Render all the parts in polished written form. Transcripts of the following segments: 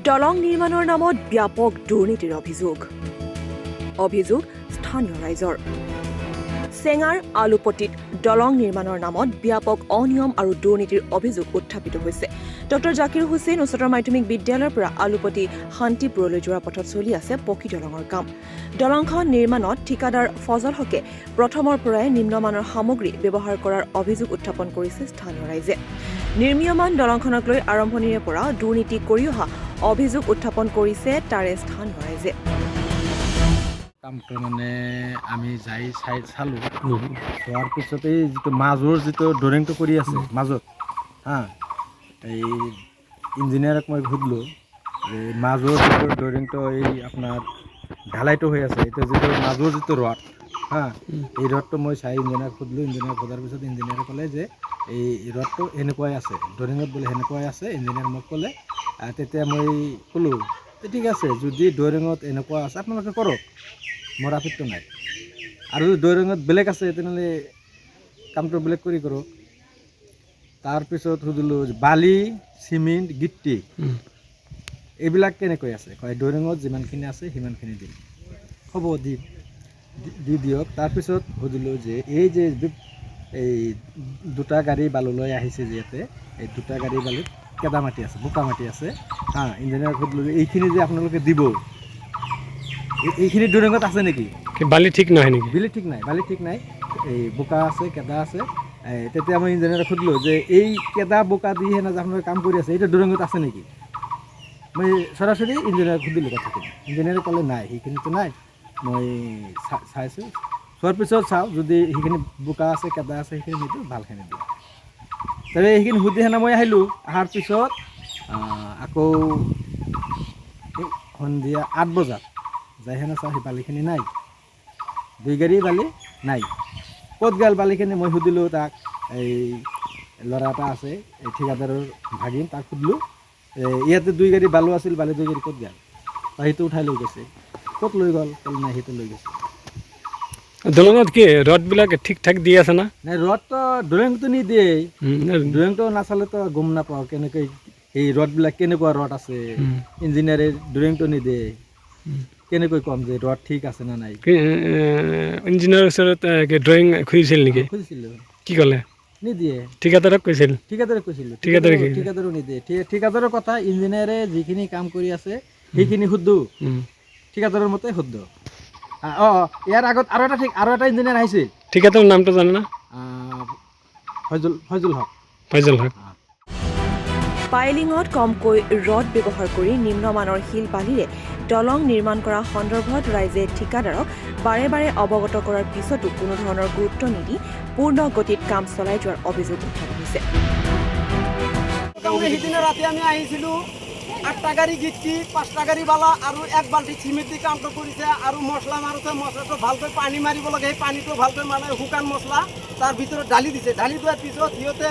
দলং নিৰ্মাণৰ নামত ব্যাপক দুৰ্নীতিৰ অভিযোগ স্থানীয় ৰাইজৰ চেঙাৰ আলুপট্টিত দলং নিৰ্মাণৰ নামত ব্যাপক অনিয়ম আৰু দুৰ্নীতিৰ অভিযোগ উত্থাপিত হৈছে। ডক্টৰ জাকিৰ হুছেইন উচ্চতৰ মাধ্যমিক বিদ্যালয়ৰ পৰা আলুপট্টি শান্তিপুৰলৈ যোৱা পথত চলি আছে পকী দলঙৰ কাম। দলংখন নিৰ্মাণত ঠিকাদাৰ ফজল হকে প্ৰথমৰ পৰাই নিম্নমানৰ সামগ্ৰী ব্যৱহাৰ কৰাৰ অভিযোগ উত্থাপন কৰিছে স্থানীয় ৰাইজে। নিৰ্মীয়মান দলংখনক লৈ আৰম্ভণিৰে পৰা দুৰ্নীতি কৰি অহা অভিযোগ উত্থাপন কৰিছে তাৰে স্থানীয় ৰাইজে। কামটো মানে আমি যাই চালোঁ চোৱাৰ পিছতেই যিটো মাজৰ যিটো ড্ৰয়িংটো কৰি আছে মাজত এই ইঞ্জিনিয়াৰক মই সুধিলোঁ যে মাজৰ যিটো ড্ৰয়িংটো এই আপোনাৰ ঢালাইটো হৈ আছে এইটো যিটো মাজৰ যিটো ৰড এই ৰডটো মই চাই ইঞ্জিনিয়াৰক সুধিলোঁ। ইঞ্জিনিয়াৰক সোধাৰ পিছত ইঞ্জিনিয়াৰে ক'লে যে এই ৰডটো এনেকুৱাই আছে, ড্ৰয়িঙত বোলে সেনেকুৱাই আছে। ইঞ্জিনিয়াৰ মোক ক'লে, তেতিয়া মই ক'লোঁ ঠিক আছে, যদি ড্ৰয়িঙত এনেকুৱা আছে আপোনালোকে কৰক, মোৰ আপত্তি নাই। আৰু যদি ড্ৰয়িঙত বেলেগ আছে তেনেহ'লে কামটো বেলেগ কৰি কৰক। তাৰপিছত সুধিলোঁ বালি চিমেণ্ট গিত্তি এইবিলাক কেনেকৈ আছে, কয় ড্ৰয়িঙত যিমানখিনি আছে সিমানখিনি দিম। হ'ব দি দিয়ক। তাৰপিছত সুধিলোঁ যে এই যে এই দুটা গাড়ী বালুলৈ আহিছে যে ইয়াতে, এই দুটা গাড়ী বালুত কেদা মাটি আছে, বোকা মাটি আছে ইঞ্জিনিয়াৰক সুধিলোঁ যে এইখিনি যে আপোনালোকে দিব এইখিনি ড্ৰয়িঙত আছে নেকি? বালি ঠিক নহয় নেকি? বালি ঠিক নাই, এই বোকা আছে কেদা আছে। তেতিয়া মই ইঞ্জিনিয়াৰক সুধিলোঁ যে এই কেদা বোকা দিহে না আপোনালোকে কাম কৰি আছে, এইটো ড্ৰয়িঙত আছে নেকি? মই সৰাসৰি ইঞ্জিনিয়াৰক সুধিলোঁ কথাখিনি। ইঞ্জিনিয়াৰে ক'লে নাই, সেইখিনিতো নাই। মই চাইছোঁ, চোৱাৰ পিছত চাওঁ যদি সেইখিনি বোকা আছে কেদা আছে সেইখিনি নিদিওঁ, ভালখিনি দিওঁ। তাৰপিছত সেইখিনি সুধি সেনে মই আহিলোঁ। অহাৰ পিছত আকৌ সন্ধিয়া 8 বজাত যাই সেনে চাওঁ সেই বালিখিনি নাই, 2 গাড়ী বালি নাই। ক'ত গ'ল বালিখিনি মই সুধিলোঁ তাক। এই ল'ৰা এটা আছে এই ঠিকাদাৰৰ ভাগিন, তাক সুধিলোঁ ইয়াতে 2 গাড়ী বালু আছিল, বালি 2 গাড়ী ক'ত গ'ল? সেইটো উঠাই লৈ গৈছে। ক'ত লৈ গ'ল? ক'লে নাই সেইটো লৈ গৈছে। দলঙত কি ৰডবিলাক ঠিক ঠাক দি আছে না? নাই, ৰডটো ড্ৰয়িংটো নিদিয়ে। ড্ৰয়িংটো নাচালেতো গম নাপাওঁ কেনেকৈ এই ৰডবিলাক কেনেকুৱা ৰড আছে। ইঞ্জিনিয়াৰে ড্ৰয়িংটো নিদিয়ে, কেনেকৈ ক'ম যে ৰড ঠিক আছে না নাই? ইঞ্জিনিয়াৰৰ ওচৰত ড্ৰয়িং খুজিছিল নেকি? খুজিছিলোঁ, কি ক'লে? নিদিয়ে। ঠিকাদাৰক কৈছিল? ঠিকাদাৰক কৈছিলোঁ, ঠিকাদাৰে ঠিকাদাৰো নিদিয়ে। ঠিকাদাৰৰ কথা ইঞ্জিনিয়াৰে যিখিনি কাম কৰি আছে সেইখিনি শুদ্ধ, ঠিকাদাৰৰ মতে শুদ্ধ। ইয়াৰ আগত আৰু এটা ইঞ্জিনিয়াৰ আহিছিল। ঠিকাদাৰৰ নামটো জানে না? ফজল হক। পাইলিঙত কমকৈ ৰড ব্যৱহাৰ কৰি নিম্নমানৰ শিল বালিৰে দলং নিৰ্মাণ কৰা সন্দৰ্ভত ৰাইজে ঠিকাদাৰক বাৰে বাৰে অৱগত কৰাৰ পিছতো কোনো ধৰণৰ গুৰুত্ব নিদি পূৰ্ণ গতিত কাম চলাই যোৱাৰ অভিযোগ উত্থাপন হৈছে। সিদিনা ৰাতি আমি আহিছিলোঁ, 8টা গাড়ী গিট্টি, 5টা গাড়ী বালা আৰু 1 বাল্টি চিমেণ্ট দি কামটো কৰিছে। আৰু মছলা মাৰোঁতে মছলাটো ভালকৈ পানী মাৰিব লাগে, সেই পানীটো ভালকৈ মানে শুকান মছলা তাৰ ভিতৰত ঢালি দিছে। ঢালি দিয়াৰ পিছত সিহঁতে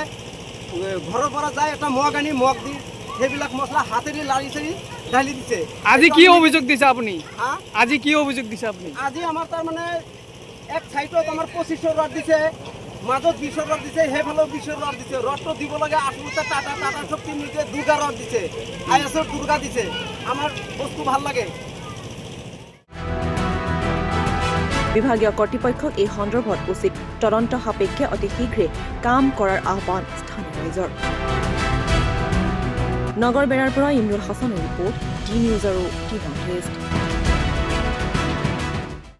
ঘৰৰ পৰা যায় এটা মগ আনি মগ দি সেইবিলাক মছলা হাতেৰে লাৰি চাৰি ঢালি দিছে। আজি কি অভিযোগ দিছে আপুনি? আজি কি অভিযোগ দিছে আপুনি? আজি আমাৰ তাৰমানে এক চাইডত আমাৰ 25 ৰড দিছে, মাজত 20 ৰড দিছে, সেইফালেও 20 ৰড দিছে। ৰডটো দিব লাগে আচলতে টাটা শক্তি নিজে 2টা ৰড দিছে, ISO দুৰ্গা দিছে। আমাৰ বস্তু ভাল লাগে। বিভাগীয় কৰ্তৃপক্ষক এই সন্দৰ্ভত উচিত তদন্ত সাপেক্ষে অতি শীঘ্ৰে কাম কৰাৰ আহ্বান স্থানীয় ৰাইজৰ। নগৰ বেৰাৰ পৰা ইমৰুল হাছানৰ ৰিপৰ্ট, ডি নিউজ আৰু টি নৰ্থ ইষ্ট।